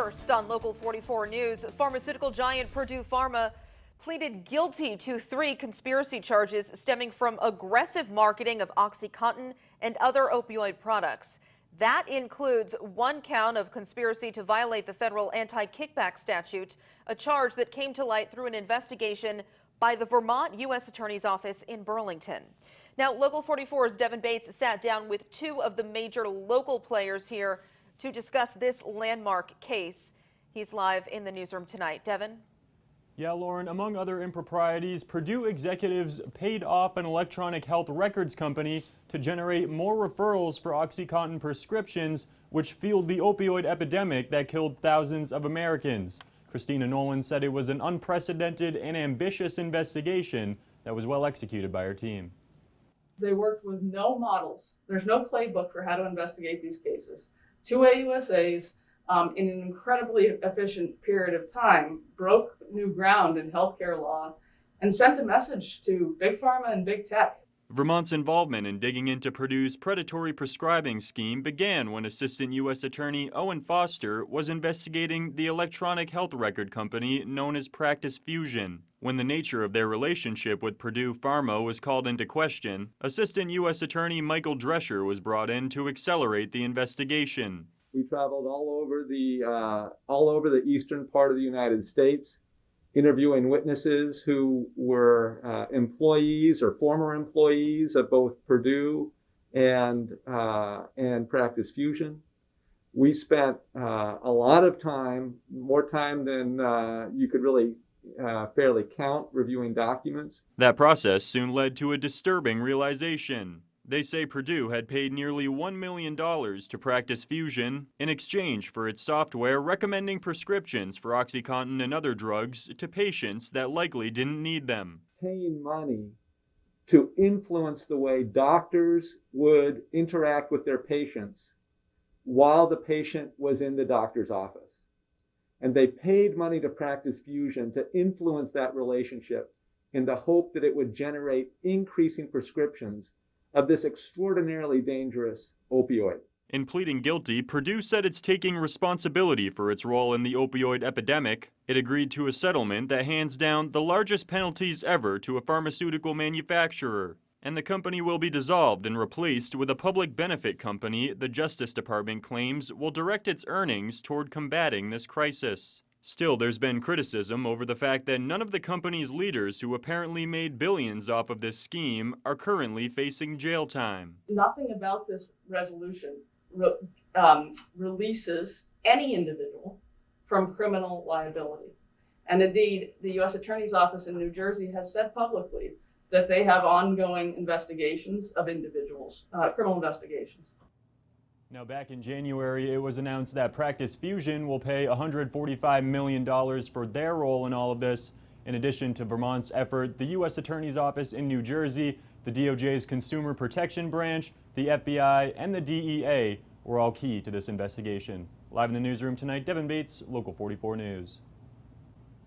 First on Local 44 News, pharmaceutical giant Purdue Pharma pleaded guilty to 3 conspiracy charges stemming from aggressive marketing of OxyContin and other opioid products. That includes 1 count of conspiracy to violate the federal anti-kickback statute, a charge that came to light through an investigation by the Vermont U.S. Attorney's Office in Burlington. Now, Local 44's Devin Bates sat down with 2 of the major local players here to discuss this landmark case. He's live in the newsroom tonight. Devin? Yeah, Lauren, among other improprieties, Purdue executives paid off an electronic health records company to generate more referrals for OxyContin prescriptions, which fueled the opioid epidemic that killed thousands of Americans. Christina Nolan said it was an unprecedented and ambitious investigation that was well executed by her team. They worked with no models. There's no playbook for how to investigate these cases. 2 AUSAs in an incredibly efficient period of time broke new ground in healthcare law and sent a message to Big Pharma and Big Tech. Vermont's involvement in digging into Purdue's predatory prescribing scheme began when Assistant U.S. Attorney Owen Foster was investigating the electronic health record company known as Practice Fusion. When the nature of their relationship with Purdue Pharma was called into question, Assistant U.S. Attorney Michael Drescher was brought in to accelerate the investigation. We traveled all over the eastern part of the United States, interviewing witnesses who were employees or former employees of both Purdue and Practice Fusion. We spent a lot of time, more time than you could really fairly count, reviewing documents. That process soon led to a disturbing realization. They say Purdue had paid nearly $1 million to Practice Fusion in exchange for its software recommending prescriptions for OxyContin and other drugs to patients that likely didn't need them. Paying money to influence the way doctors would interact with their patients while the patient was in the doctor's office. And they paid money to Practice Fusion to influence that relationship in the hope that it would generate increasing prescriptions of this extraordinarily dangerous opioid. In pleading guilty, Purdue said it's taking responsibility for its role in the opioid epidemic. It agreed to a settlement that hands down the largest penalties ever to a pharmaceutical manufacturer. And the company will be dissolved and replaced with a public benefit company the Justice Department claims will direct its earnings toward combating this crisis. Still, there's been criticism over the fact that none of the company's leaders who apparently made billions off of this scheme are currently facing jail time. Nothing about this resolution releases any individual from criminal liability. And indeed, the U.S. Attorney's Office in New Jersey has said publicly that they have ongoing investigations of individuals, criminal investigations. Now, back in January, it was announced that Practice Fusion will pay $145 million for their role in all of this. In addition to Vermont's effort, the U.S. Attorney's Office in New Jersey, the DOJ's Consumer Protection Branch, the FBI, and the DEA were all key to this investigation. Live in the newsroom tonight, Devin Bates, Local 44 News.